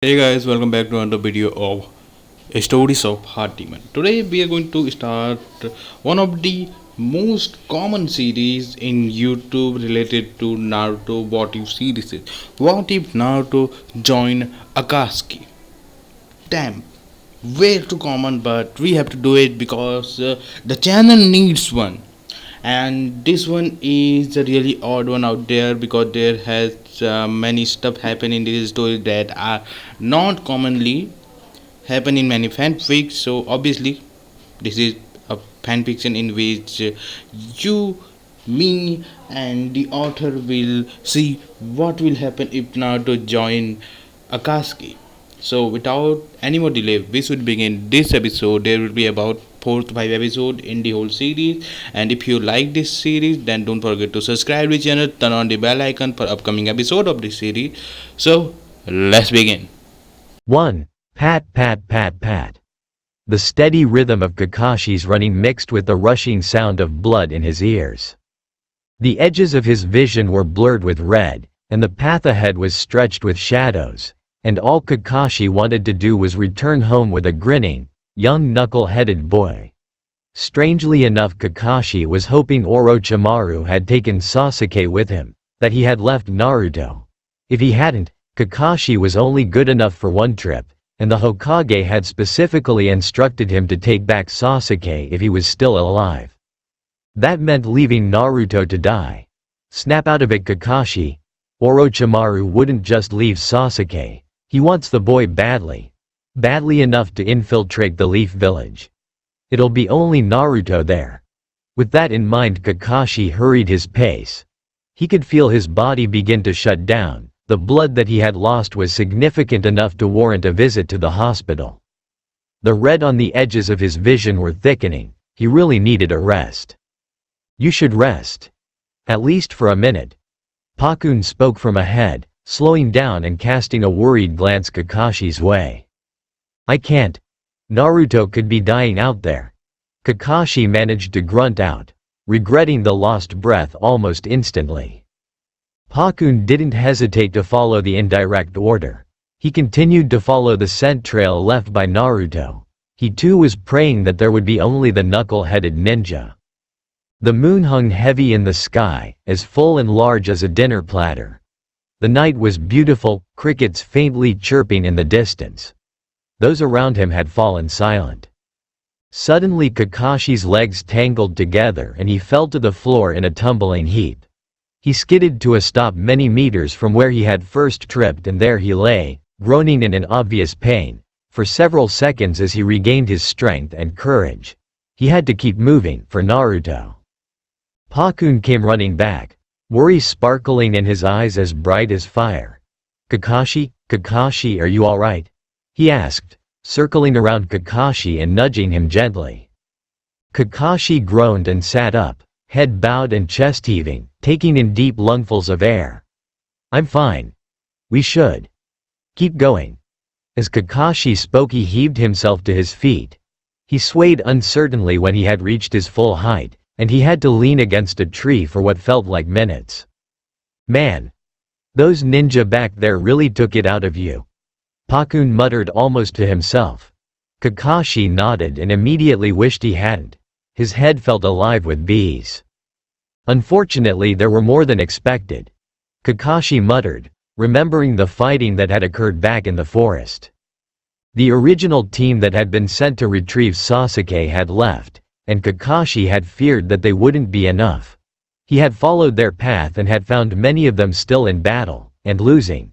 Hey guys, welcome back to another video of Stories of Heart Demon. Today we are going to start one of the most common series in YouTube related to Naruto. What if series is? What if Naruto join Akatsuki? Damn, way too common, but we have to do it because the channel needs one. And this one is a really odd one out there because there has many stuff happen in this story that are not commonly happen in many fanfics. So obviously this is a fanfiction in which you, me, and the author will see what will happen if Naruto join Akatsuki. So without any more delay, we should begin this episode. There will be about 4 to 5 episodes in the whole series. And if you like this series, then don't forget to subscribe to the channel, turn on the bell icon for upcoming episode of this series. So let's begin. 1. Pat pat pat pat. The steady rhythm of Kakashi's running mixed with the rushing sound of blood in his ears. The edges of his vision were blurred with red, and the path ahead was stretched with shadows, and all Kakashi wanted to do was return home with a grinning, young knuckle-headed boy. Strangely enough, Kakashi was hoping Orochimaru had taken Sasuke with him, that he had left Naruto. If he hadn't, Kakashi was only good enough for one trip, and the Hokage had specifically instructed him to take back Sasuke if he was still alive. That meant leaving Naruto to die. Snap out of it, Kakashi. Orochimaru wouldn't just leave Sasuke. He wants the boy badly. Badly enough to infiltrate the Leaf Village. It'll be only Naruto there. With that in mind, Kakashi hurried his pace. He could feel his body begin to shut down. The blood that he had lost was significant enough to warrant a visit to the hospital. The red on the edges of his vision were thickening. He really needed a rest. You should rest. At least for a minute. Pakun spoke from ahead, slowing down and casting a worried glance Kakashi's way. I can't. Naruto could be dying out there. Kakashi managed to grunt out, regretting the lost breath almost instantly. Pakun didn't hesitate to follow the indirect order. He continued to follow the scent trail left by Naruto. He too was praying that there would be only the knuckle-headed ninja. The moon hung heavy in the sky, as full and large as a dinner platter. The night was beautiful, crickets faintly chirping in the distance. Those around him had fallen silent. Suddenly Kakashi's legs tangled together and he fell to the floor in a tumbling heap. He skidded to a stop many meters from where he had first tripped, and there he lay, groaning in an obvious pain, for several seconds as he regained his strength and courage. He had to keep moving for Naruto. Pakun came running back, worry sparkling in his eyes as bright as fire. Kakashi, Kakashi, are you alright? He asked, circling around Kakashi and nudging him gently. Kakashi groaned and sat up, head bowed and chest heaving, taking in deep lungfuls of air. I'm fine. We should keep going. As Kakashi spoke, he heaved himself to his feet. He swayed uncertainly when he had reached his full height, and he had to lean against a tree for what felt like minutes. Man. Those ninja back there really took it out of you. Pakun muttered almost to himself. Kakashi nodded and immediately wished he hadn't. His head felt alive with bees. Unfortunately, there were more than expected. Kakashi muttered, remembering the fighting that had occurred back in the forest. The original team that had been sent to retrieve Sasuke had left, and Kakashi had feared that they wouldn't be enough. He had followed their path and had found many of them still in battle, and losing.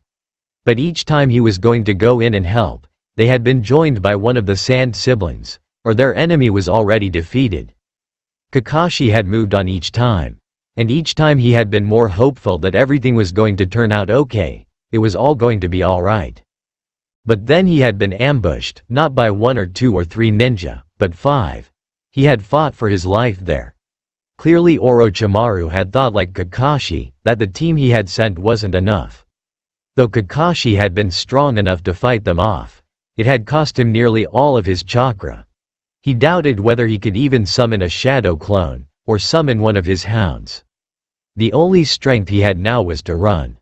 But each time he was going to go in and help, they had been joined by one of the Sand siblings, or their enemy was already defeated. Kakashi had moved on each time, and each time he had been more hopeful that everything was going to turn out okay, it was all going to be alright. But then he had been ambushed, not by 1 or 2 or 3 ninja, but 5. He had fought for his life there. Clearly Orochimaru had thought like Kakashi, that the team he had sent wasn't enough. Though Kakashi had been strong enough to fight them off, it had cost him nearly all of his chakra. He doubted whether he could even summon a shadow clone, or summon one of his hounds. The only strength he had now was to run.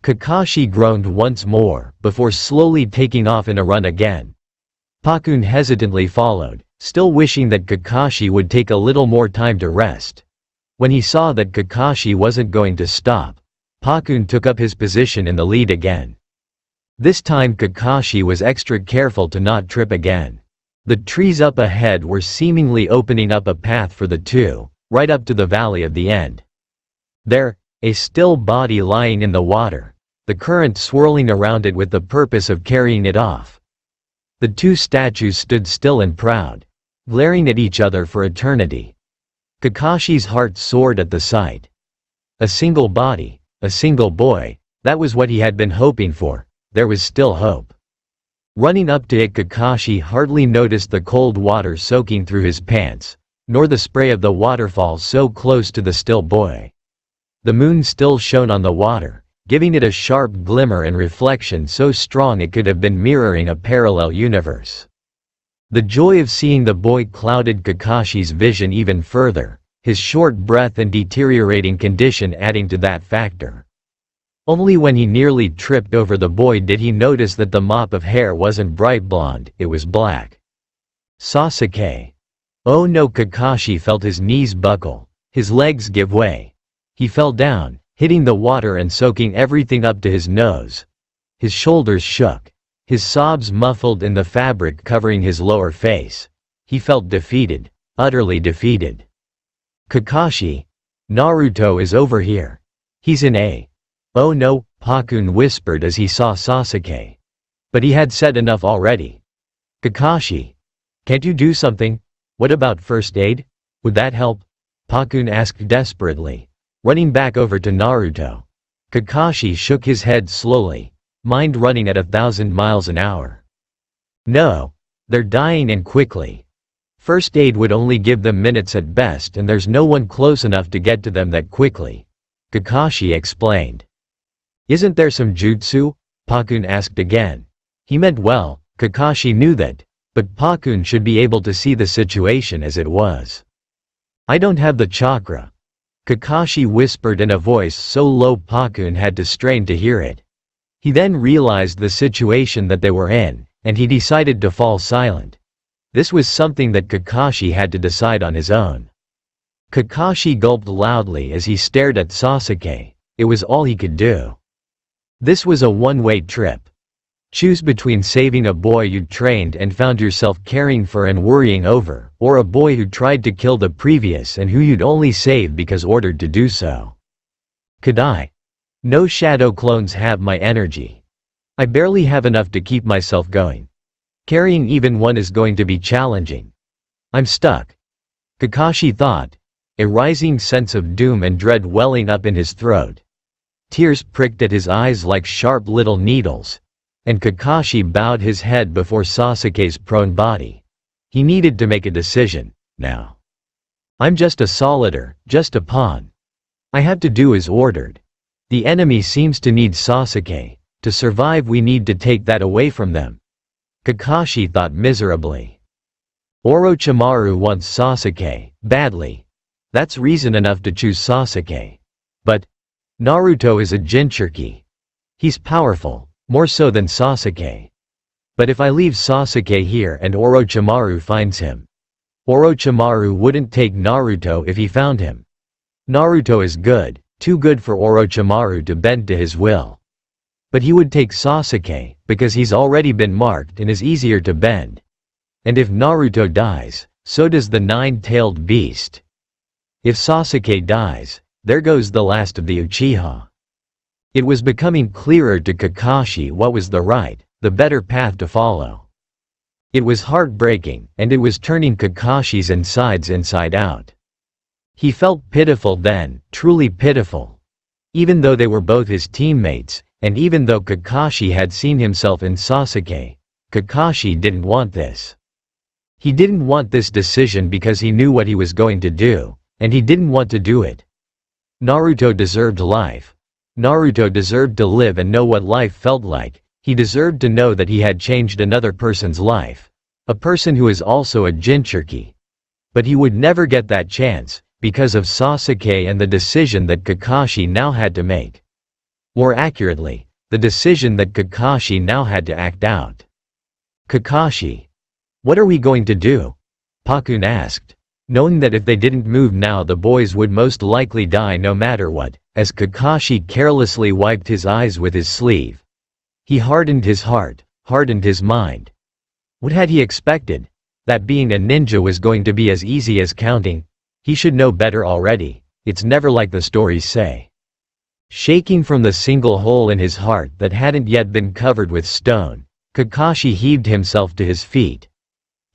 Kakashi groaned once more, before slowly taking off in a run again. Pakun hesitantly followed, still wishing that Kakashi would take a little more time to rest. When he saw that Kakashi wasn't going to stop, Pakun took up his position in the lead again. This time Kakashi was extra careful to not trip again. The trees up ahead were seemingly opening up a path for the two, right up to the valley of the end. There, a still body lying in the water, the current swirling around it with the purpose of carrying it off. The two statues stood still and proud, glaring at each other for eternity. Kakashi's heart soared at the sight. A single body, a single boy, that was what he had been hoping for. There was still hope. Running up to it, Kakashi hardly noticed the cold water soaking through his pants, nor the spray of the waterfall so close to the still boy. The moon still shone on the water, giving it a sharp glimmer and reflection so strong it could have been mirroring a parallel universe. The joy of seeing the boy clouded Kakashi's vision even further, his short breath and deteriorating condition adding to that factor. Only when he nearly tripped over the boy did he notice that the mop of hair wasn't bright blonde, it was black. Sasuke. Oh no! Kakashi felt his knees buckle, his legs give way. He fell down, hitting the water and soaking everything up to his nose. His shoulders shook, his sobs muffled in the fabric covering his lower face. He felt defeated, utterly defeated. Kakashi. Naruto is over here. He's in a. Oh no, Pakun whispered as he saw Sasuke. But he had said enough already. Kakashi. Can't you do something? What about first aid? Would that help? Pakun asked desperately, running back over to Naruto. Kakashi shook his head slowly, mind running at 1,000 miles an hour. No. They're dying and quickly. First aid would only give them minutes at best and there's no one close enough to get to them that quickly. Kakashi explained. Isn't there some jutsu? Pakun asked again. He meant well, Kakashi knew that, but Pakun should be able to see the situation as it was. I don't have the chakra. Kakashi whispered in a voice so low Pakun had to strain to hear it. He then realized the situation that they were in, and he decided to fall silent. This was something that Kakashi had to decide on his own. Kakashi gulped loudly as he stared at Sasuke. It was all he could do. This was a one-way trip. Choose between saving a boy you'd trained and found yourself caring for and worrying over, or a boy who tried to kill the previous and who you'd only save because ordered to do so. Could I? No shadow clones have my energy. I barely have enough to keep myself going. Carrying even one is going to be challenging. I'm stuck. Kakashi thought, a rising sense of doom and dread welling up in his throat. Tears pricked at his eyes like sharp little needles, and Kakashi bowed his head before Sasuke's prone body. He needed to make a decision, now. I'm just a solitaire, just a pawn. I have to do as ordered. The enemy seems to need Sasuke. To survive we need to take that away from them. Kakashi thought miserably. Orochimaru wants Sasuke, badly. That's reason enough to choose Sasuke. But Naruto is a Jinchuriki. He's powerful, more so than Sasuke. But if I leave Sasuke here and Orochimaru finds him, Orochimaru wouldn't take Naruto if he found him. Naruto is good, too good for Orochimaru to bend to his will. But he would take Sasuke, because he's already been marked and is easier to bend. And if Naruto dies, so does the nine-tailed beast. If Sasuke dies, there goes the last of the Uchiha. It was becoming clearer to Kakashi what was the right, the better path to follow. It was heartbreaking, and it was turning Kakashi's insides inside out. He felt pitiful then, truly pitiful. Even though they were both his teammates, and even though Kakashi had seen himself in Sasuke, Kakashi didn't want this. He didn't want this decision because he knew what he was going to do, and he didn't want to do it. Naruto deserved life. Naruto deserved to live and know what life felt like. He deserved to know that he had changed another person's life. A person who is also a Jinchuriki. But he would never get that chance, because of Sasuke and the decision that Kakashi now had to make. More accurately, the decision that Kakashi now had to act out. Kakashi. What are we going to do? Pakun asked, knowing that if they didn't move now the boys would most likely die no matter what, as Kakashi carelessly wiped his eyes with his sleeve. He hardened his heart, hardened his mind. What had he expected? That being a ninja was going to be as easy as counting? He should know better already. It's never like the stories say. Shaking from the single hole in his heart that hadn't yet been covered with stone, Kakashi heaved himself to his feet.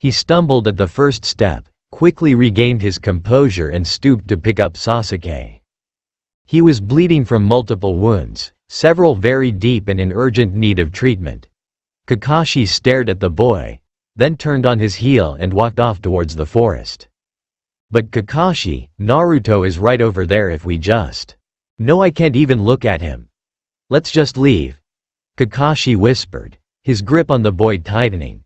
He stumbled at the first step, quickly regained his composure and stooped to pick up Sasuke. He was bleeding from multiple wounds, several very deep and in urgent need of treatment. Kakashi stared at the boy, then turned on his heel and walked off towards the forest. But Kakashi, Naruto is right over there if we just… No, I can't even look at him. Let's just leave. Kakashi whispered, his grip on the boy tightening.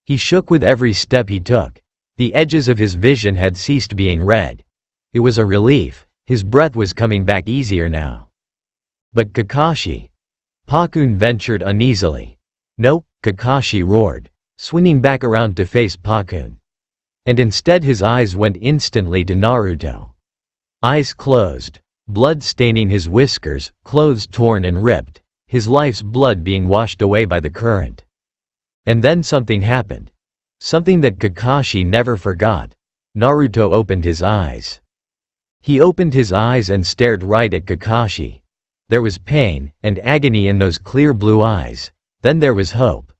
He shook with every step he took. The edges of his vision had ceased being red. It was a relief, his breath was coming back easier now. But Kakashi… Pakun ventured uneasily. No, Kakashi roared, swinging back around to face Pakun. And instead his eyes went instantly to Naruto. Eyes closed, blood staining his whiskers, clothes torn and ripped, his life's blood being washed away by the current. And then something happened. Something that Kakashi never forgot. Naruto opened his eyes. He opened his eyes and stared right at Kakashi. There was pain and agony in those clear blue eyes. Then there was hope.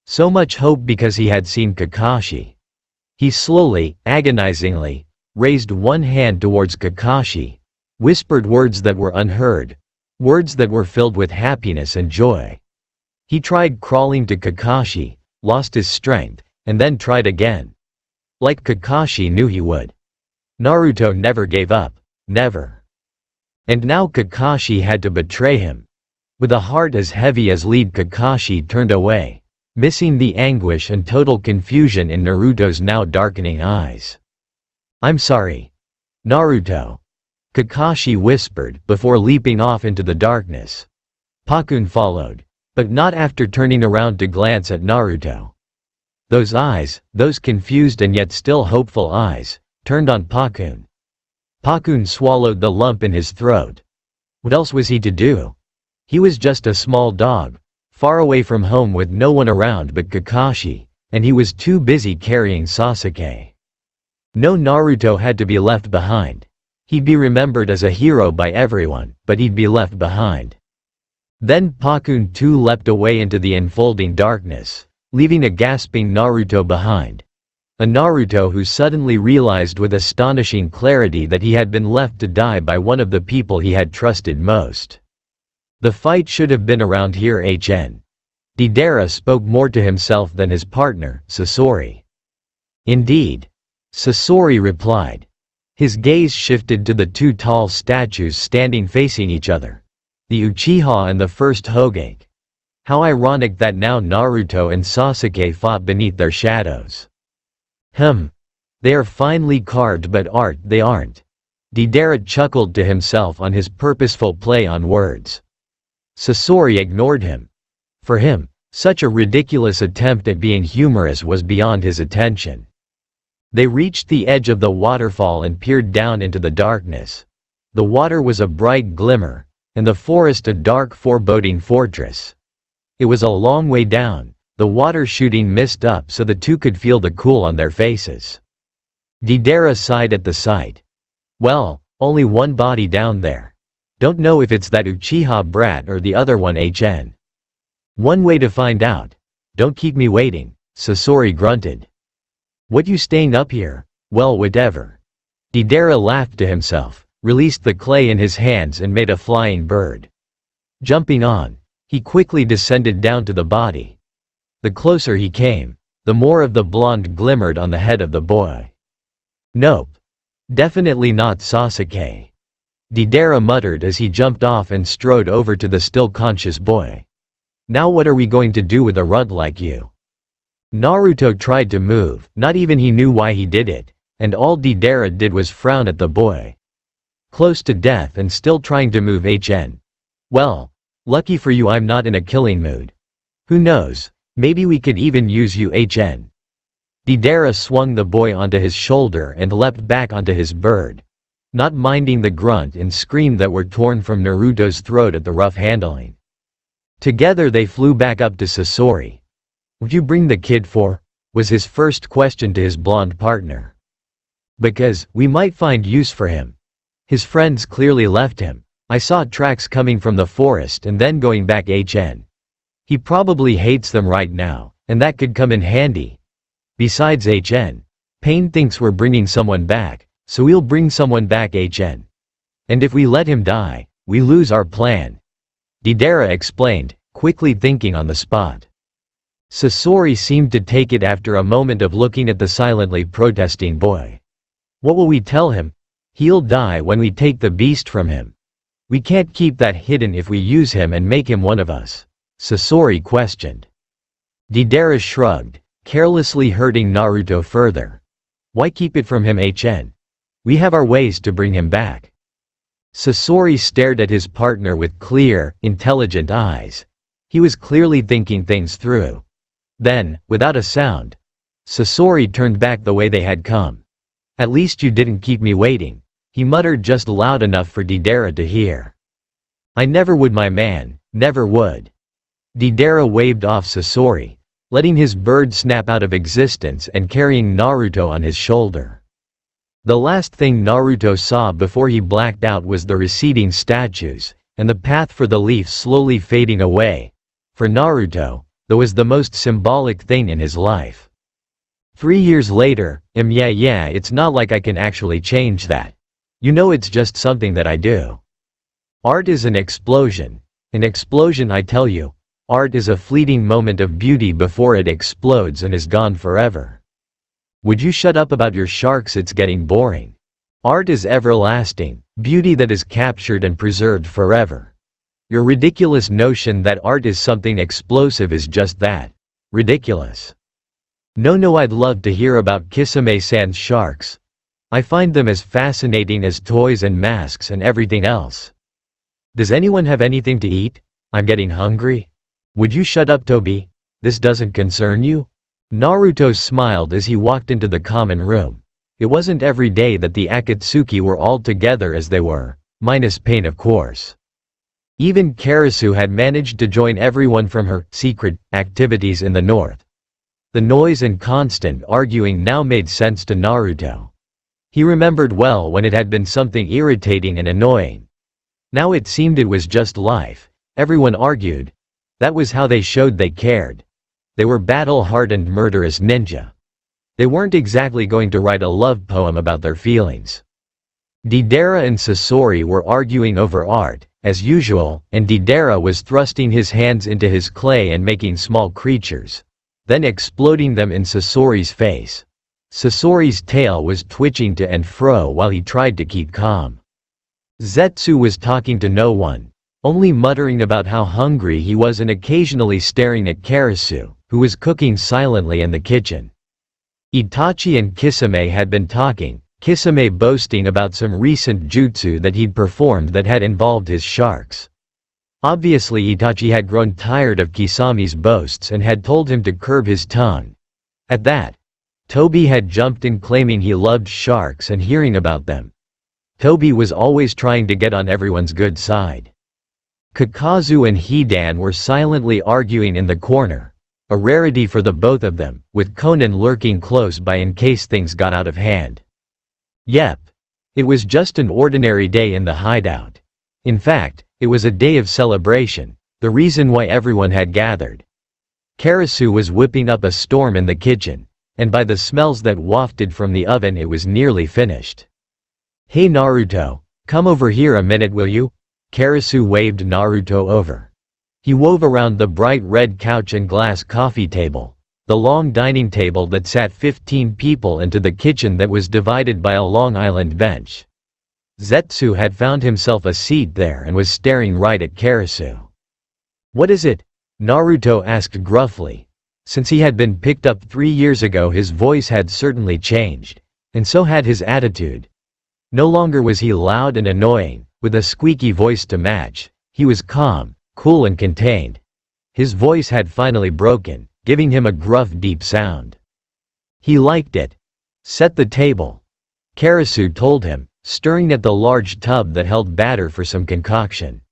So much hope because he had seen Kakashi. He slowly, agonizingly, raised one hand towards Kakashi, whispered words that were unheard, words that were filled with happiness and joy. He tried crawling to Kakashi, lost his strength, and then tried again. Like Kakashi knew he would. Naruto never gave up, never. And now Kakashi had to betray him. With a heart as heavy as lead, Kakashi turned away, missing the anguish and total confusion in Naruto's now darkening eyes. I'm sorry. Naruto. Kakashi whispered before leaping off into the darkness. Pakun followed, but not after turning around to glance at Naruto. Those eyes, those confused and yet still hopeful eyes, turned on Pakun. Pakun swallowed the lump in his throat. What else was he to do? He was just a small dog, far away from home with no one around but Kakashi, and he was too busy carrying Sasuke. No, Naruto had to be left behind. He'd be remembered as a hero by everyone, but he'd be left behind. Then Pakun too leapt away into the enfolding darkness, leaving a gasping Naruto behind. A Naruto who suddenly realized with astonishing clarity that he had been left to die by one of the people he had trusted most. The fight should have been around here. Deidara spoke more to himself than his partner, Sasori. Indeed. Sasori replied. His gaze shifted to the two tall statues standing facing each other. The Uchiha and the first Hokage. How ironic that now Naruto and Sasuke fought beneath their shadows. They are finely carved but art they aren't. Deidara chuckled to himself on his purposeful play on words. Sasori ignored him. For him, such a ridiculous attempt at being humorous was beyond his attention. They reached the edge of the waterfall and peered down into the darkness. The water was a bright glimmer, and the forest a dark foreboding fortress. It was a long way down, the water shooting mist up so the two could feel the cool on their faces. Deidara sighed at the sight. Well, only one body down there. Don't know if it's that Uchiha brat or the other one. One way to find out. Don't keep me waiting, Sasori grunted. What you staying up here? Well, whatever. Deidara laughed to himself, released the clay in his hands and made a flying bird. Jumping on, he quickly descended down to the body. The closer he came, the more of the blonde glimmered on the head of the boy. Nope. Definitely not Sasuke. Deidara muttered as he jumped off and strode over to the still conscious boy. Now what are we going to do with a runt like you? Naruto tried to move, not even he knew why he did it, and all Deidara did was frown at the boy. Close to death and still trying to move. Well, Lucky for you I'm not in a killing mood. Who knows, maybe we could even use you HN. Deidara swung the boy onto his shoulder and leapt back onto his bird, not minding the grunt and scream that were torn from Naruto's throat at the rough handling. Together they flew back up to Sasori. "Would you bring the kid for?" was his first question to his blonde partner. "Because, we might find use for him. His friends clearly left him. I saw tracks coming from the forest and then going back HN. He probably hates them right now, and that could come in handy. Besides HN, Pain thinks we're bringing someone back, so we'll bring someone back HN. And if we let him die, we lose our plan," Deidara explained, quickly thinking on the spot. Sasori seemed to take it after a moment of looking at the silently protesting boy. "What will we tell him? He'll die when we take the beast from him. We can't keep that hidden if we use him and make him one of us," Sasori questioned. Deidara shrugged, carelessly hurting Naruto further. "Why keep it from him HN? We have our ways to bring him back." Sasori stared at his partner with clear, intelligent eyes. He was clearly thinking things through. Then, without a sound, Sasori turned back the way they had come. "At least you didn't keep me waiting," he muttered just loud enough for Deidara to hear. "I never would, my man, never would." Deidara waved off Sasori, letting his bird snap out of existence and carrying Naruto on his shoulder. The last thing Naruto saw before he blacked out was the receding statues, and the path for the leaf slowly fading away. For Naruto, that was the most symbolic thing in his life. 3 years later, yeah, it's not like I can actually change that. You know, it's just something that I do. Art is an explosion. An explosion, I tell you. Art is a fleeting moment of beauty before it explodes and is gone forever. Would you shut up about your sharks? It's getting boring. Art is everlasting, beauty that is captured and preserved forever. Your ridiculous notion that art is something explosive is just that. Ridiculous. No, I'd love to hear about Kisame-san's sharks. I find them as fascinating as toys and masks and everything else. Does anyone have anything to eat? I'm getting hungry. Would you shut up, Tobi? This doesn't concern you? Naruto smiled as he walked into the common room. It wasn't every day that the Akatsuki were all together as they were, minus Pain of course. Even Karasu had managed to join everyone from her secret activities in the north. The noise and constant arguing now made sense to Naruto. He remembered well when it had been something irritating and annoying. Now it seemed it was just life. Everyone argued. That was how they showed they cared. They were battle-hardened murderous ninja. They weren't exactly going to write a love poem about their feelings. Deidara and Sasori were arguing over art, as usual, and Deidara was thrusting his hands into his clay and making small creatures, then exploding them in Sasori's face. Sasori's tail was twitching to and fro while he tried to keep calm. Zetsu was talking to no one, only muttering about how hungry he was and occasionally staring at Karasu, who was cooking silently in the kitchen. Itachi and Kisame had been talking, Kisame boasting about some recent jutsu that he'd performed that had involved his sharks. Obviously Itachi had grown tired of Kisame's boasts and had told him to curb his tongue. At that, Tobi had jumped in claiming he loved sharks and hearing about them. Tobi was always trying to get on everyone's good side. Kakazu and Hidan were silently arguing in the corner, a rarity for the both of them, with Conan lurking close by in case things got out of hand. Yep. It was just an ordinary day in the hideout. In fact, it was a day of celebration, the reason why everyone had gathered. Karasu was whipping up a storm in the kitchen, and by the smells that wafted from the oven it was nearly finished. "Hey Naruto, come over here a minute will you?" Karasu waved Naruto over. He wove around the bright red couch and glass coffee table, the long dining table that sat 15 people, into the kitchen that was divided by a long island bench. Zetsu had found himself a seat there and was staring right at Karasu. "What is it?" Naruto asked gruffly. Since he had been picked up 3 years ago his voice had certainly changed, and so had his attitude. No longer was he loud and annoying, with a squeaky voice to match. He was calm, cool and contained. His voice had finally broken, giving him a gruff deep sound. He liked it. Set the table, Karasu told him, stirring at the large tub that held batter for some concoction.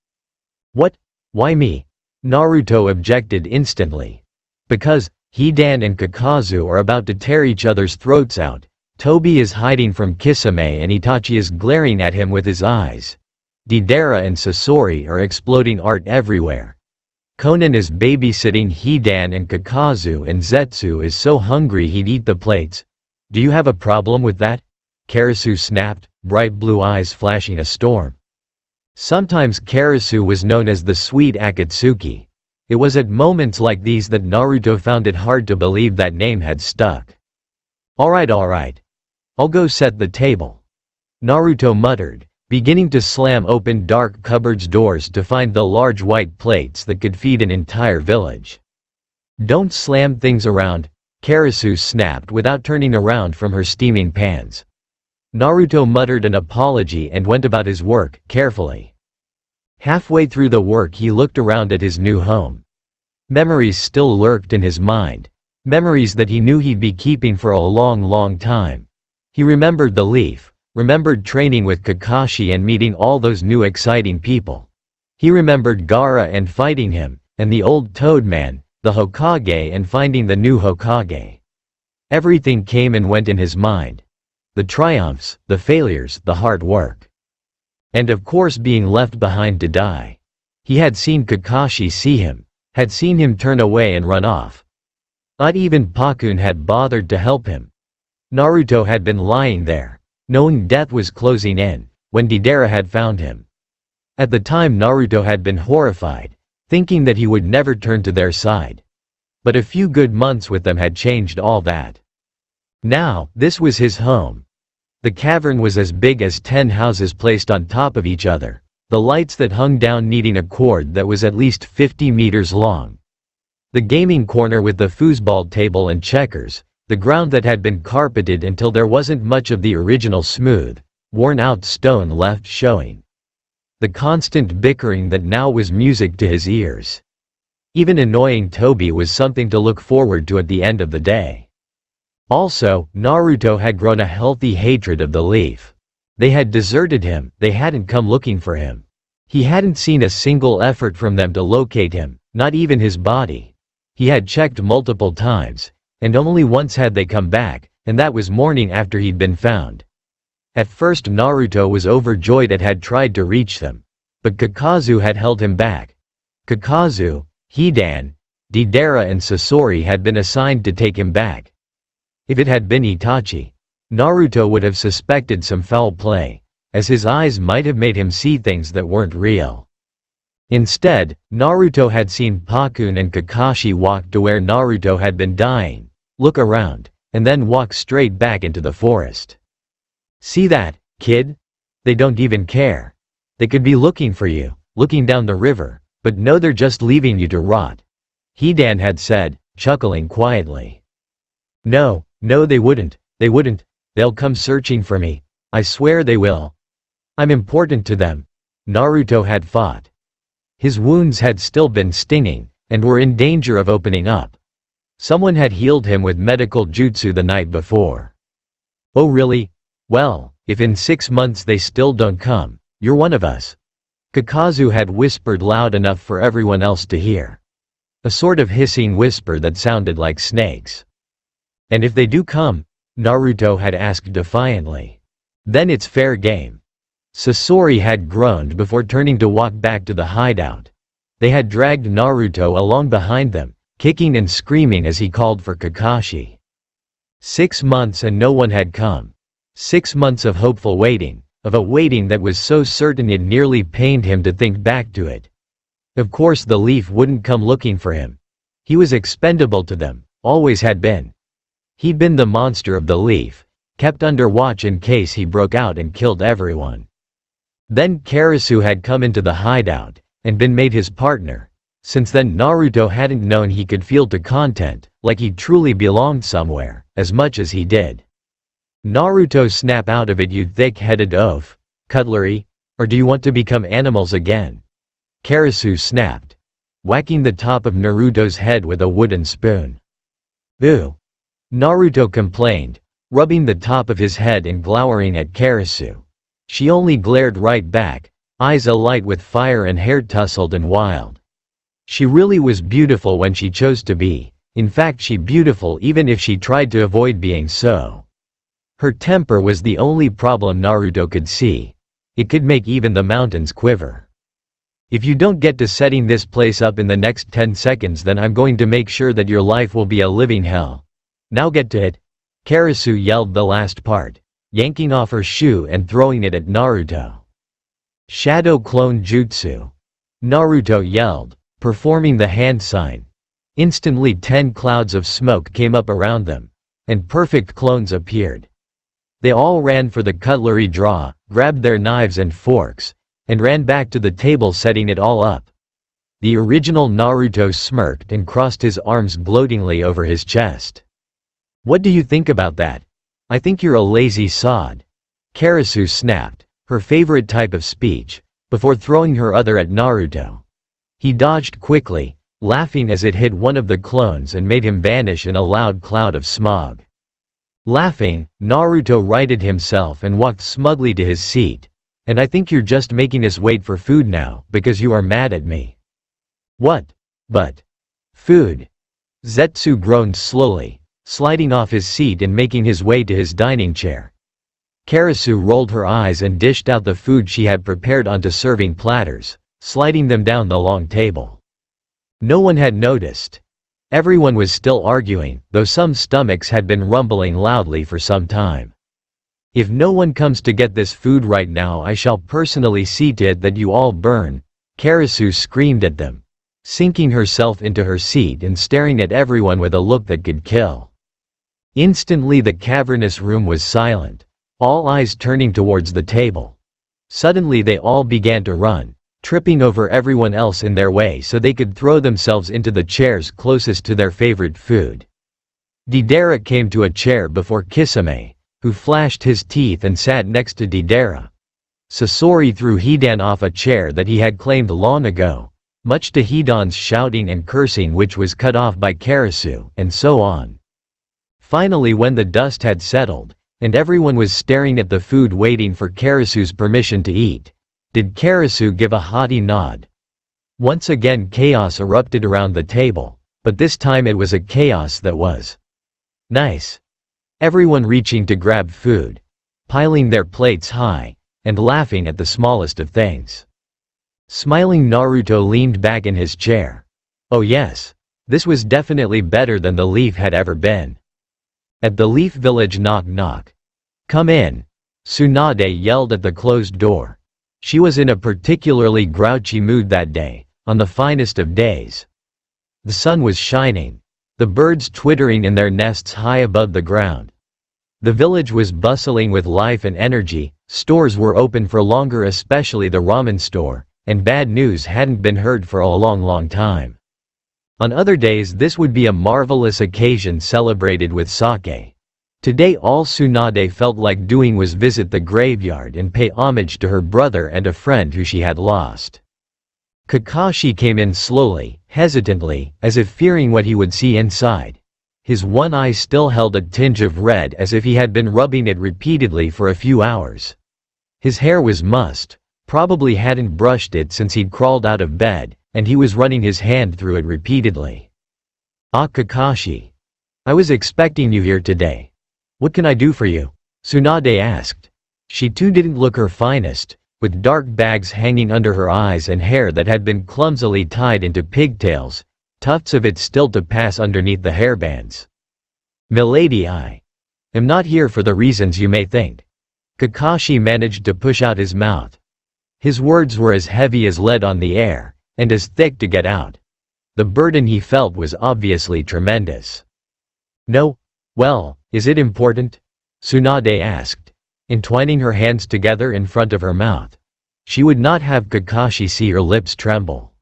What? Why me? Naruto objected instantly. Because, Hidan and Kakazu are about to tear each other's throats out. Tobi is hiding from Kisame and Itachi is glaring at him with his eyes. Deidara and Sasori are exploding art everywhere. Konan is babysitting Hidan and Kakazu and Zetsu is so hungry he'd eat the plates. Do you have a problem with that? Karasu snapped, bright blue eyes flashing a storm. Sometimes Karasu was known as the sweet Akatsuki. It was at moments like these that Naruto found it hard to believe that name had stuck. Alright. I'll go set the table, Naruto muttered, beginning to slam open dark cupboards' doors to find the large white plates that could feed an entire village. Don't slam things around, Karasu snapped without turning around from her steaming pans. Naruto muttered an apology and went about his work, carefully. Halfway through the work he looked around at his new home. Memories still lurked in his mind. Memories that he knew he'd be keeping for a long time. He remembered the leaf, remembered training with Kakashi and meeting all those new exciting people. He remembered Gaara and fighting him, and the old Toad Man, the Hokage and finding the new Hokage. Everything came and went in his mind. The triumphs, the failures, the hard work. And of course being left behind to die. He had seen Kakashi see him, had seen him turn away and run off. Not even Pakun had bothered to help him. Naruto had been lying there, knowing death was closing in, when Deidara had found him. At the time Naruto had been horrified, thinking that he would never turn to their side. But a few good months with them had changed all that. Now, this was his home. The cavern was as big as 10 houses placed on top of each other, the lights that hung down needing a cord that was at least 50 meters long. The gaming corner with the foosball table and checkers, the ground that had been carpeted until there wasn't much of the original smooth, worn-out stone left showing. The constant bickering that now was music to his ears. Even annoying Tobi was something to look forward to at the end of the day. Also, Naruto had grown a healthy hatred of the leaf. They had deserted him, they hadn't come looking for him. He hadn't seen a single effort from them to locate him, not even his body. He had checked multiple times, and only once had they come back, and that was morning after he'd been found. At first Naruto was overjoyed and had tried to reach them. But Kakazu had held him back. Kakazu, Hidan, Deidara and Sasori had been assigned to take him back. If it had been Itachi, Naruto would have suspected some foul play, as his eyes might have made him see things that weren't real. Instead, Naruto had seen Pakun and Kakashi walk to where Naruto had been dying, look around, and then walk straight back into the forest. See that, kid? They don't even care. They could be looking for you, looking down the river, but no, they're just leaving you to rot. Hidan had said, chuckling quietly. No, they wouldn't, they'll come searching for me, I swear they will. I'm important to them, Naruto had fought. His wounds had still been stinging, and were in danger of opening up. Someone had healed him with medical jutsu the night before. Oh really? Well, if in 6 months they still don't come, you're one of us. Kakazu had whispered loud enough for everyone else to hear. A sort of hissing whisper that sounded like snakes. And if they do come, Naruto had asked defiantly. Then it's fair game. Sasori had groaned before turning to walk back to the hideout. They had dragged Naruto along behind them, kicking and screaming as he called for Kakashi. 6 months and no one had come. 6 months of hopeful waiting, of a waiting that was so certain it nearly pained him to think back to it. Of course the leaf wouldn't come looking for him. He was expendable to them, always had been. He'd been the monster of the leaf, kept under watch in case he broke out and killed everyone. Then Karasu had come into the hideout, and been made his partner. Since then Naruto hadn't known he could feel to content, like he truly belonged somewhere, as much as he did. Naruto, snap out of it, you thick-headed oaf. Cutlery? Or do you want to become animals again? Karasu snapped. whacking the top of Naruto's head with a wooden spoon. "Ooh," Naruto complained, rubbing the top of his head and glowering at Karasu. She only glared right back, eyes alight with fire and hair tousled and wild. She really was beautiful when she chose to be. In fact, she beautiful even if she tried to avoid being so. Her temper was the only problem Naruto could see. It could make even the mountains quiver. "If you don't get to setting this place up in the next 10 seconds, then I'm going to make sure that your life will be a living hell. Now get to it." Karasu yelled the last part, yanking off her shoe and throwing it at Naruto. "Shadow clone jutsu," Naruto yelled, performing the hand sign. Instantly 10 clouds of smoke came up around them, and perfect clones appeared. They all ran for the cutlery drawer, grabbed their knives and forks, and ran back to the table, setting it all up. The original Naruto smirked and crossed his arms gloatingly over his chest. "What do you think about that? I think you're a lazy sod," Karasu snapped, her favorite type of speech, before throwing her other at Naruto. He dodged quickly, laughing as it hit one of the clones and made him vanish in a loud cloud of smog. Laughing, Naruto righted himself and walked smugly to his seat. "And I think you're just making us wait for food now, because you are mad at me." "What? But food?" Zetsu groaned slowly, sliding off his seat and making his way to his dining chair. Karasu rolled her eyes and dished out the food she had prepared onto serving platters, sliding them down the long table. No one had noticed. Everyone was still arguing, though some stomachs had been rumbling loudly for some time. "If no one comes to get this food right now, I shall personally see to it that you all burn," Karasu screamed at them, sinking herself into her seat and staring at everyone with a look that could kill. Instantly the cavernous room was silent, all eyes turning towards the table. Suddenly they all began to run, tripping over everyone else in their way so they could throw themselves into the chairs closest to their favorite food. Deidara came to a chair before Kisame, who flashed his teeth and sat next to Deidara. Sasori threw Hidan off a chair that he had claimed long ago, much to Hidan's shouting and cursing, which was cut off by Karasu, and so on. Finally, when the dust had settled, and everyone was staring at the food waiting for Karasu's permission to eat, did Karasu give a haughty nod. Once again chaos erupted around the table, but this time it was a chaos that was nice. Everyone reaching to grab food, piling their plates high, and laughing at the smallest of things. Smiling, Naruto leaned back in his chair. Oh yes, this was definitely better than the Leaf had ever been. At the Leaf Village, knock knock. "Come in," Tsunade yelled at the closed door. She was in a particularly grouchy mood that day, on the finest of days. The sun was shining, the birds twittering in their nests high above the ground. The village was bustling with life and energy, stores were open for longer, especially the ramen store, and bad news hadn't been heard for a long time. On other days this would be a marvelous occasion celebrated with sake. Today all Tsunade felt like doing was visit the graveyard and pay homage to her brother and a friend who she had lost. Kakashi came in slowly, hesitantly, as if fearing what he would see inside. His one eye still held a tinge of red, as if he had been rubbing it repeatedly for a few hours. His hair was mussed, probably hadn't brushed it since he'd crawled out of bed, and he was running his hand through it repeatedly. "Ah, Kakashi. I was expecting you here today. What can I do for you?" Tsunade asked. She too didn't look her finest, with dark bags hanging under her eyes and hair that had been clumsily tied into pigtails, tufts of it still to pass underneath the hairbands. "Milady, I am not here for the reasons you may think." Kakashi managed to push out his mouth. His words were as heavy as lead on the air, and as thick to get out. The burden he felt was obviously tremendous. "No? Well, is it important?" Tsunade asked, entwining her hands together in front of her mouth. She would not have Kakashi see her lips tremble.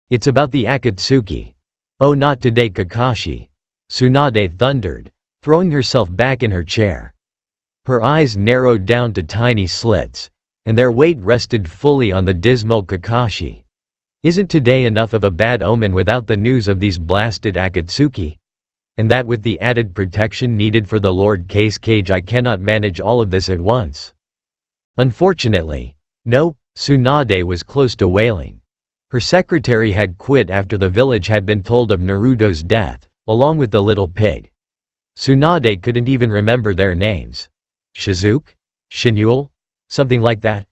"It's about the Akatsuki." "Oh, not today, Kakashi," Tsunade thundered, throwing herself back in her chair. Her eyes narrowed down to tiny slits, and their weight rested fully on the dismal Kakashi. Isn't today enough of a bad omen without the news of these blasted Akatsuki? And that with the added protection needed for the Lord Case Cage I cannot manage all of this at once. Unfortunately, no, Tsunade was close to wailing. Her secretary had quit after the village had been told of Naruto's death, along with the little pig. Tsunade couldn't even remember their names. Shizuke? Shinule? Something like that.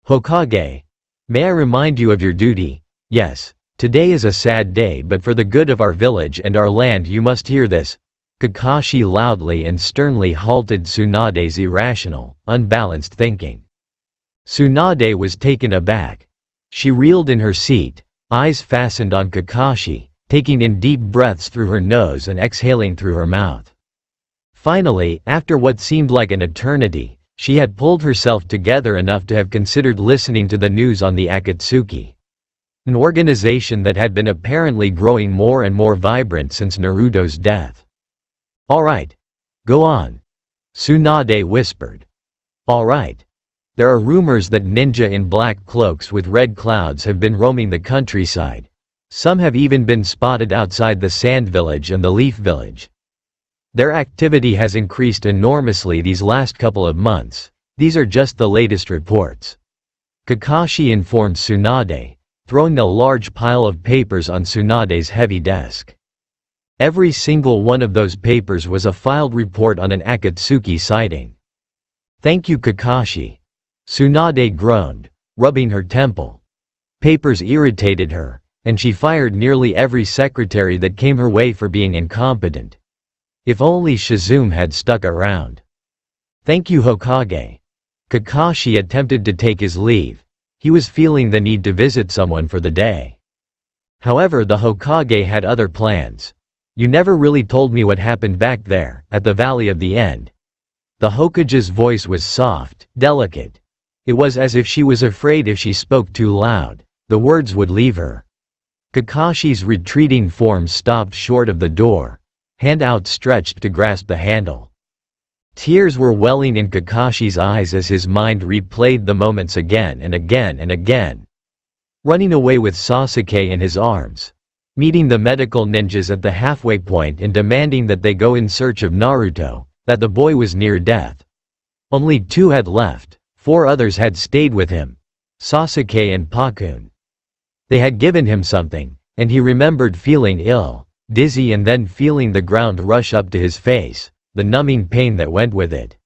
Hokage. May I remind you of your duty? Yes, today is a sad day, but for the good of our village and our land you must hear this. Kakashi loudly and sternly halted Tsunade's irrational, unbalanced thinking. Tsunade was taken aback. She reeled in her seat, eyes fastened on Kakashi, taking in deep breaths through her nose and exhaling through her mouth. Finally, after what seemed like an eternity, she had pulled herself together enough to have considered listening to the news on the Akatsuki. An organization that had been apparently growing more and more vibrant since Naruto's death. "Alright. Go on," Tsunade whispered. "Alright. There are rumors that ninja in black cloaks with red clouds have been roaming the countryside. Some have even been spotted outside the Sand Village and the Leaf Village. Their activity has increased enormously these last couple of months. These are just the latest reports," Kakashi informed Tsunade, throwing a large pile of papers on Tsunade's heavy desk. Every single one of those papers was a filed report on an Akatsuki sighting. "Thank you, Kakashi," Tsunade groaned, rubbing her temple. Papers irritated her, and she fired nearly every secretary that came her way for being incompetent. If only Shizume had stuck around. "Thank you, Hokage." Kakashi attempted to take his leave. He was feeling the need to visit someone for the day. However, the Hokage had other plans. "You never really told me what happened back there, at the Valley of the End." The Hokage's voice was soft, delicate. It was as if she was afraid if she spoke too loud, the words would leave her. Kakashi's retreating form stopped short of the door, hand outstretched to grasp the handle. Tears were welling in Kakashi's eyes as his mind replayed the moments again and again and again. Running away with Sasuke in his arms. Meeting the medical ninjas at the halfway point and demanding that they go in search of Naruto, that the boy was near death. Only 2 had left, 4 others had stayed with him. Sasuke and Pakun. They had given him something, and he remembered feeling ill, dizzy, and then feeling the ground rush up to his face, the numbing pain that went with it.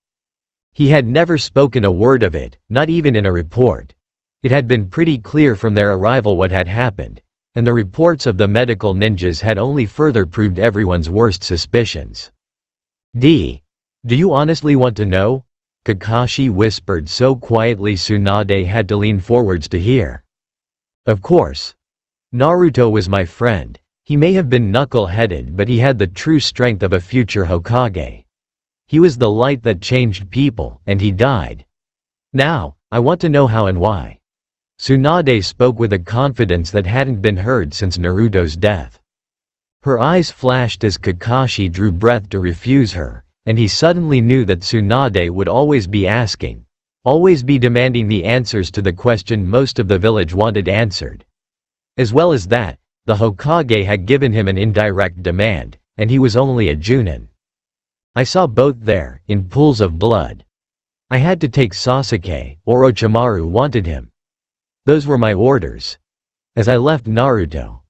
He had never spoken a word of it, not even in a report. It had been pretty clear from their arrival what had happened, and the reports of the medical ninjas had only further proved everyone's worst suspicions. Do you honestly want to know?" Kakashi whispered so quietly Tsunade had to lean forwards to hear. "Of course. Naruto was my friend. He may have been knuckle-headed, but he had the true strength of a future Hokage. He was the light that changed people, and he died. Now, I want to know how and why." Tsunade spoke with a confidence that hadn't been heard since Naruto's death. Her eyes flashed as Kakashi drew breath to refuse her, and he suddenly knew that Tsunade would always be asking, always be demanding the answers to the question most of the village wanted answered. As well as that, the Hokage had given him an indirect demand, and he was only a Junin. "I saw both there, in pools of blood. I had to take Sasuke, Orochimaru wanted him. Those were my orders. As I left Naruto.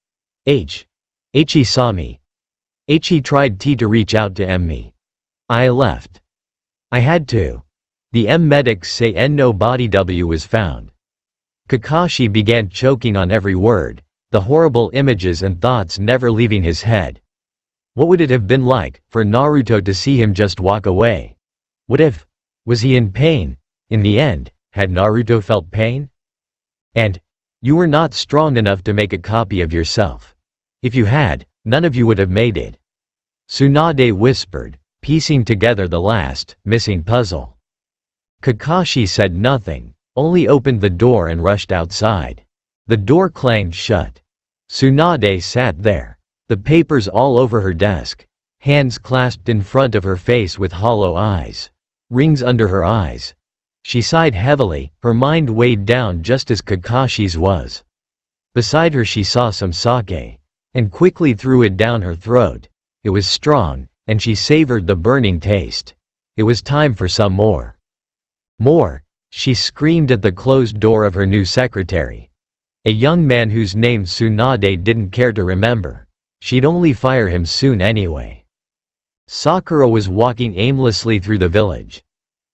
He saw me. He tried to reach out to me. I left. I had to. The medics say nobody was found." Kakashi began choking on every word, the horrible images and thoughts never leaving his head. What would it have been like, for Naruto to see him just walk away? What if? Was he in pain? In the end, had Naruto felt pain? And, "You were not strong enough to make a copy of yourself. If you had, none of you would have made it," Tsunade whispered, piecing together the last, missing puzzle. Kakashi said nothing, only opened the door and rushed outside. The door clanged shut. Tsunade sat there, the papers all over her desk, hands clasped in front of her face with hollow eyes, rings under her eyes. She sighed heavily, her mind weighed down just as Kakashi's was. Beside her she saw some sake, and quickly threw it down her throat. It was strong, and she savored the burning taste. It was time for some more. More, she screamed at the closed door of her new secretary. A young man whose name Tsunade didn't care to remember. She'd only fire him soon anyway. Sakura was walking aimlessly through the village.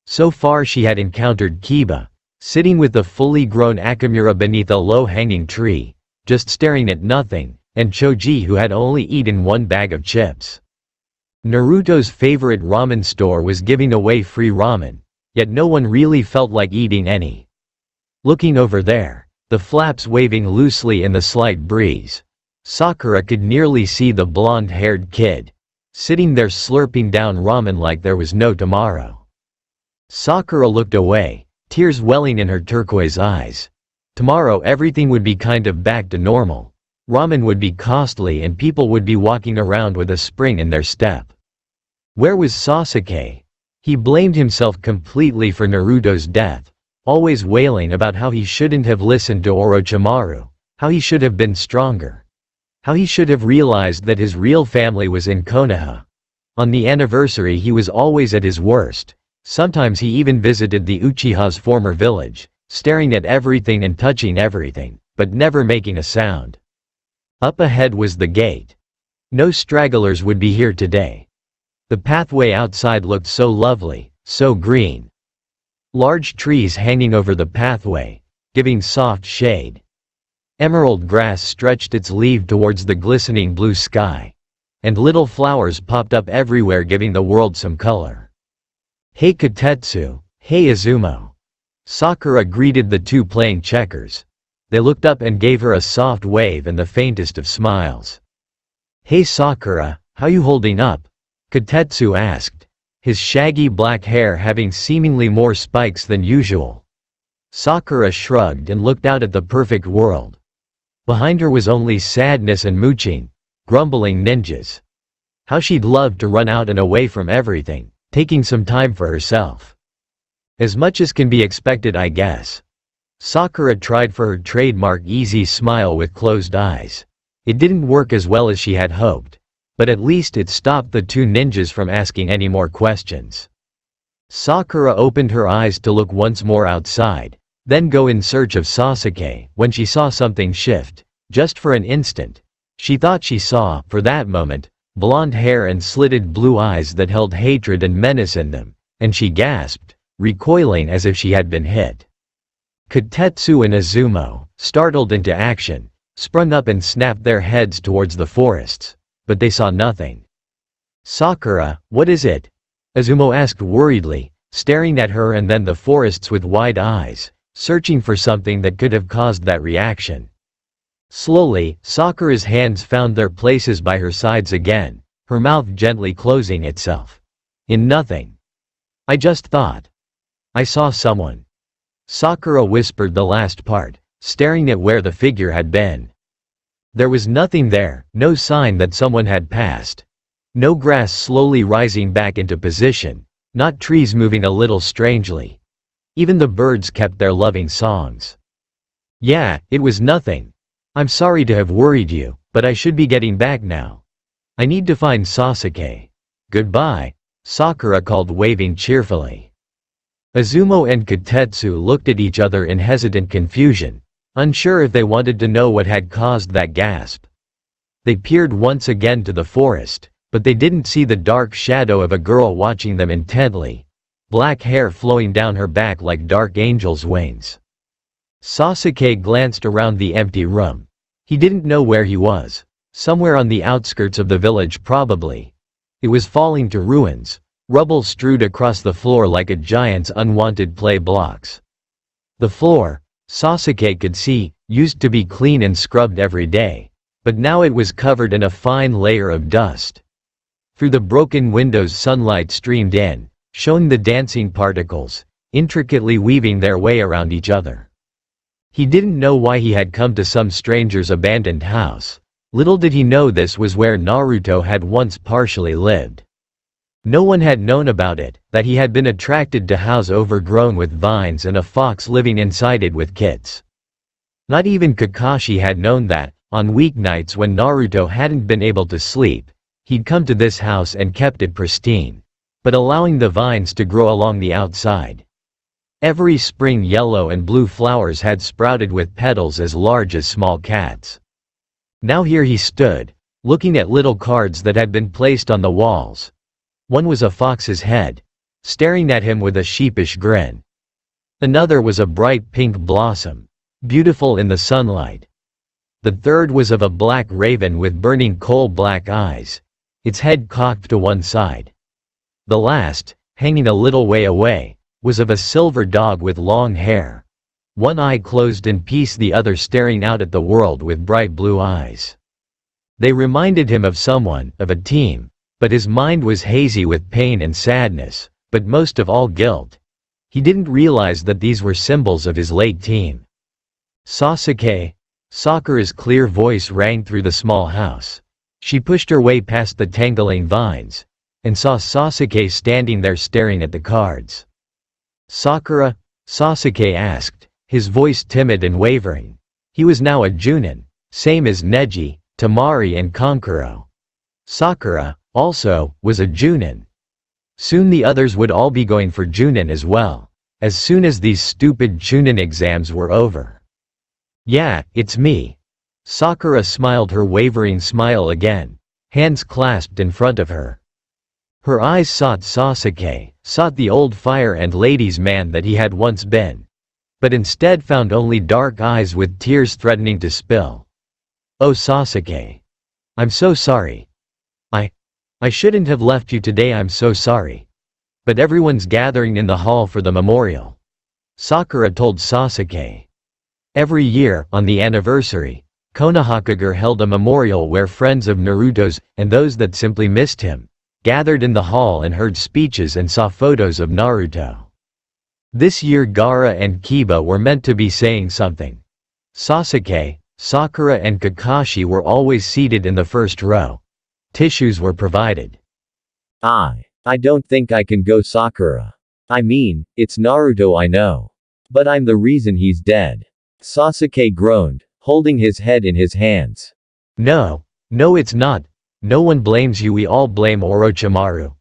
So far she had encountered Kiba, sitting with the fully grown Akamura beneath a low-hanging tree, just staring at nothing, and Choji who had only eaten one bag of chips. Naruto's favorite ramen store was giving away free ramen, yet no one really felt like eating any. Looking over there, the flaps waving loosely in the slight breeze, Sakura could nearly see the blonde-haired kid, sitting there slurping down ramen like there was no tomorrow. Sakura looked away, tears welling in her turquoise eyes. Tomorrow everything would be kind of back to normal. Ramen would be costly and people would be walking around with a spring in their step. Where was Sasuke? He blamed himself completely for Naruto's death, always wailing about how he shouldn't have listened to Orochimaru, how he should have been stronger, how he should have realized that his real family was in Konoha. On the anniversary he was always at his worst. Sometimes he even visited the Uchiha's former village, staring at everything and touching everything, but never making a sound. Up ahead was the gate. No stragglers would be here today. The pathway outside looked so lovely, so green. Large trees hanging over the pathway, giving soft shade. Emerald grass stretched its leaf towards the glistening blue sky. And little flowers popped up everywhere giving the world some color. "Hey Kotetsu, hey Izumo." Sakura greeted the two playing checkers. They looked up and gave her a soft wave and the faintest of smiles. "Hey Sakura, how you holding up?" Kotetsu asked, his shaggy black hair having seemingly more spikes than usual. Sakura shrugged and looked out at the perfect world. Behind her was only sadness and mooching, grumbling ninjas. How she'd love to run out and away from everything, taking some time for herself. As much as can be expected, I guess. Sakura tried for her trademark easy smile with closed eyes. It didn't work as well as she had hoped, but at least it stopped the two ninjas from asking any more questions. Sakura opened her eyes to look once more outside, then go in search of Sasuke, when she saw something shift. Just for an instant, she thought she saw, for that moment, blonde hair and slitted blue eyes that held hatred and menace in them, and she gasped, recoiling as if she had been hit. Kotetsu and Izumo, startled into action, sprung up and snapped their heads towards the forests, but they saw nothing. "Sakura, what is it?" Izumo asked worriedly, staring at her and then the forests with wide eyes, searching for something that could have caused that reaction. Slowly, Sakura's hands found their places by her sides again, her mouth gently closing itself. "In nothing. I just thought. I saw someone." Sakura whispered the last part, staring at where the figure had been. There was nothing there, no sign that someone had passed. No grass slowly rising back into position, not trees moving a little strangely. Even the birds kept their loving songs. "Yeah, it was nothing. I'm sorry to have worried you, but I should be getting back now. I need to find Sasuke. Goodbye," Sakura called, waving cheerfully. Izumo and Kotetsu looked at each other in hesitant confusion, unsure if they wanted to know what had caused that gasp. They peered once again to the forest, but they didn't see the dark shadow of a girl watching them intently, black hair flowing down her back like dark angels' wings. Sasuke glanced around the empty room. He didn't know where he was. Somewhere on the outskirts of the village probably. It was falling to ruins. Rubble strewed across the floor like a giant's unwanted play blocks. The floor, Sasuke could see, used to be clean and scrubbed every day, but now it was covered in a fine layer of dust. Through the broken windows sunlight streamed in, showing the dancing particles, intricately weaving their way around each other. He didn't know why he had come to some stranger's abandoned house. Little did he know this was where Naruto had once partially lived. No one had known about it, that he had been attracted to house overgrown with vines and a fox living inside it with kids. Not even Kakashi had known that, on weeknights when Naruto hadn't been able to sleep, he'd come to this house and kept it pristine, but allowing the vines to grow along the outside. Every spring yellow and blue flowers had sprouted with petals as large as small cats. Now here he stood, looking at little cards that had been placed on the walls. One was a fox's head, staring at him with a sheepish grin. Another was a bright pink blossom, beautiful in the sunlight. The third was of a black raven with burning coal-black eyes, its head cocked to one side. The last, hanging a little way away, was of a silver dog with long hair. One eye closed in peace, the other staring out at the world with bright blue eyes. They reminded him of someone, of a team, but his mind was hazy with pain and sadness, but most of all guilt. He didn't realize that these were symbols of his late team. Sasuke. Sakura's clear voice rang through the small house. She pushed her way past the tangling vines, and saw Sasuke standing there staring at the cards. Sakura? Sasuke asked, his voice timid and wavering. He was now a Junin, same as Neji, Temari and Kankuro. Sakura, also, was a Junin. Soon the others would all be going for Junin as well, as soon as these stupid Chunin exams were over. Yeah, it's me. Sakura smiled her wavering smile again, hands clasped in front of her. Her eyes sought Sasuke, sought the old fire and ladies' man that he had once been, but instead found only dark eyes with tears threatening to spill. Oh Sasuke. I'm so sorry. I shouldn't have left you today, I'm so sorry. But everyone's gathering in the hall for the memorial. Sakura told Sasuke. Every year, on the anniversary, Konoha held a memorial where friends of Naruto's, and those that simply missed him, gathered in the hall and heard speeches and saw photos of Naruto. This year Gaara and Kiba were meant to be saying something. Sasuke, Sakura and Kakashi were always seated in the first row. Tissues were provided. I don't think I can go, Sakura. I mean, it's Naruto, I know. But I'm the reason he's dead. Sasuke groaned, holding his head in his hands. No, it's not. No one blames you, we all blame Orochimaru.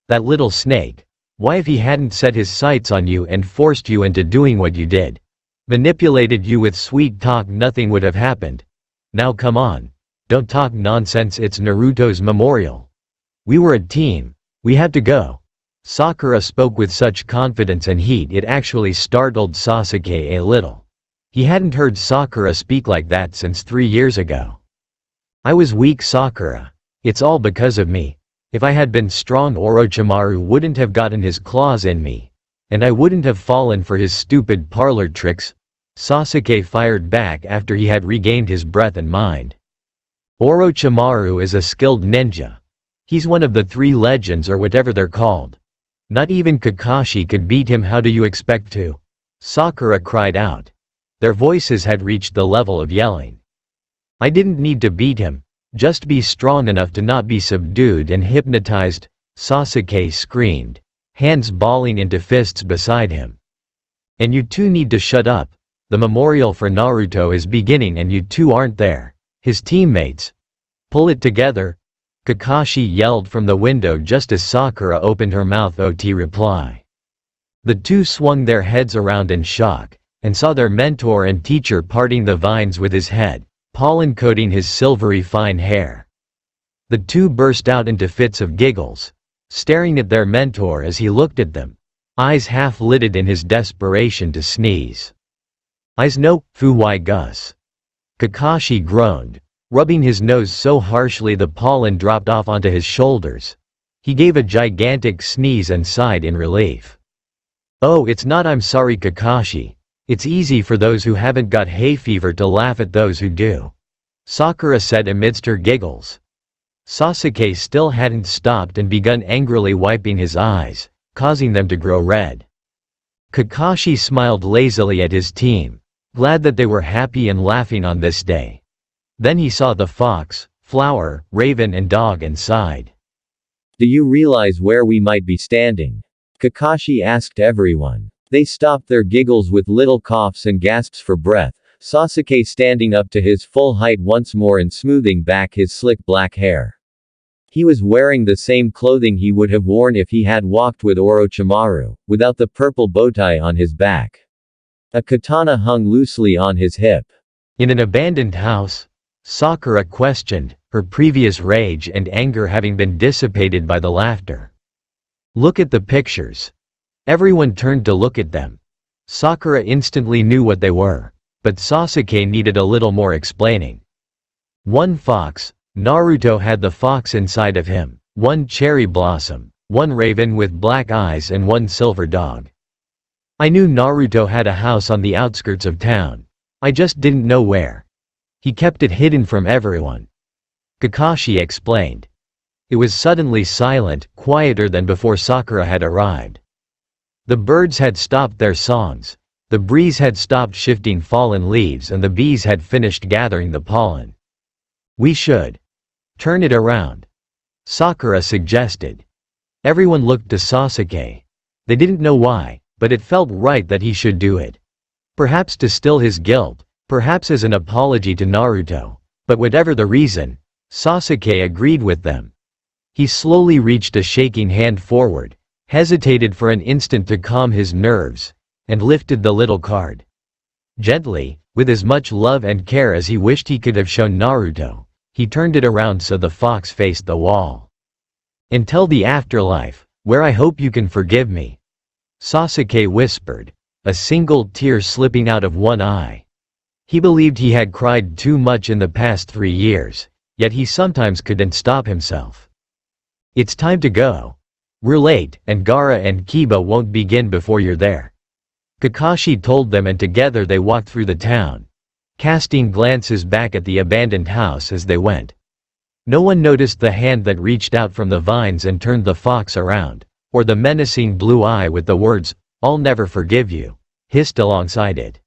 That little snake. Why, if he hadn't set his sights on you and forced you into doing what you did, manipulated you with sweet talk, nothing would have happened. Now come on. Don't talk nonsense, it's Naruto's memorial. We were a team. We had to go. Sakura spoke with such confidence and heat it actually startled Sasuke a little. He hadn't heard Sakura speak like that since 3 years ago. I was weak, Sakura. It's all because of me. If I had been strong, Orochimaru wouldn't have gotten his claws in me. And I wouldn't have fallen for his stupid parlor tricks. Sasuke fired back after he had regained his breath and mind. Orochimaru is a skilled ninja. He's one of the 3 legends or whatever they're called. Not even Kakashi could beat him, how do you expect to? Sakura cried out. Their voices had reached the level of yelling. I didn't need to beat him, just be strong enough to not be subdued and hypnotized, Sasuke screamed, hands balling into fists beside him. And you two need to shut up. The memorial for Naruto is beginning and you two aren't there. His teammates. Pull it together. Kakashi yelled from the window just as Sakura opened her mouth to reply. The two swung their heads around in shock, and saw their mentor and teacher parting the vines with his head, pollen coating his silvery fine hair. The two burst out into fits of giggles, staring at their mentor as he looked at them, eyes half-lidded in his desperation to sneeze. Eyes no, fu why Gus. Kakashi groaned, rubbing his nose so harshly the pollen dropped off onto his shoulders. He gave a gigantic sneeze and sighed in relief. Oh, it's not, I'm sorry Kakashi. It's easy for those who haven't got hay fever to laugh at those who do. Sakura said amidst her giggles. Sasuke still hadn't stopped and begun angrily wiping his eyes, causing them to grow red. Kakashi smiled lazily at his team, glad that they were happy and laughing on this day. Then he saw the fox, flower, raven and dog and sighed. Do you realize where we might be standing? Kakashi asked everyone. They stopped their giggles with little coughs and gasps for breath, Sasuke standing up to his full height once more and smoothing back his slick black hair. He was wearing the same clothing he would have worn if he had walked with Orochimaru, without the purple bowtie on his back. A katana hung loosely on his hip. In an abandoned house, Sakura questioned, her previous rage and anger having been dissipated by the laughter. Look at the pictures. Everyone turned to look at them. Sakura instantly knew what they were, but Sasuke needed a little more explaining. One fox, Naruto had the fox inside of him, one cherry blossom, one raven with black eyes and one silver dog. I knew Naruto had a house on the outskirts of town. I just didn't know where. He kept it hidden from everyone. Kakashi explained. It was suddenly silent, quieter than before Sakura had arrived. The birds had stopped their songs, the breeze had stopped shifting fallen leaves and the bees had finished gathering the pollen. We should turn it around, Sakura suggested. Everyone looked to Sasuke. They didn't know why, but it felt right that he should do it. Perhaps to still his guilt, perhaps as an apology to Naruto, but whatever the reason, Sasuke agreed with them. He slowly reached a shaking hand forward, hesitated for an instant to calm his nerves, and lifted the little card. Gently, with as much love and care as he wished he could have shown Naruto, he turned it around so the fox faced the wall. "Until the afterlife, where I hope you can forgive me," Sasuke whispered, a single tear slipping out of one eye. He believed he had cried too much in the past 3 years, yet he sometimes couldn't stop himself. "It's time to go. We're late, and Gaara and Kiba won't begin before you're there," Kakashi told them, and together they walked through the town, casting glances back at the abandoned house as they went. No one noticed the hand that reached out from the vines and turned the fox around, or the menacing blue eye with the words, "I'll never forgive you," hissed alongside it.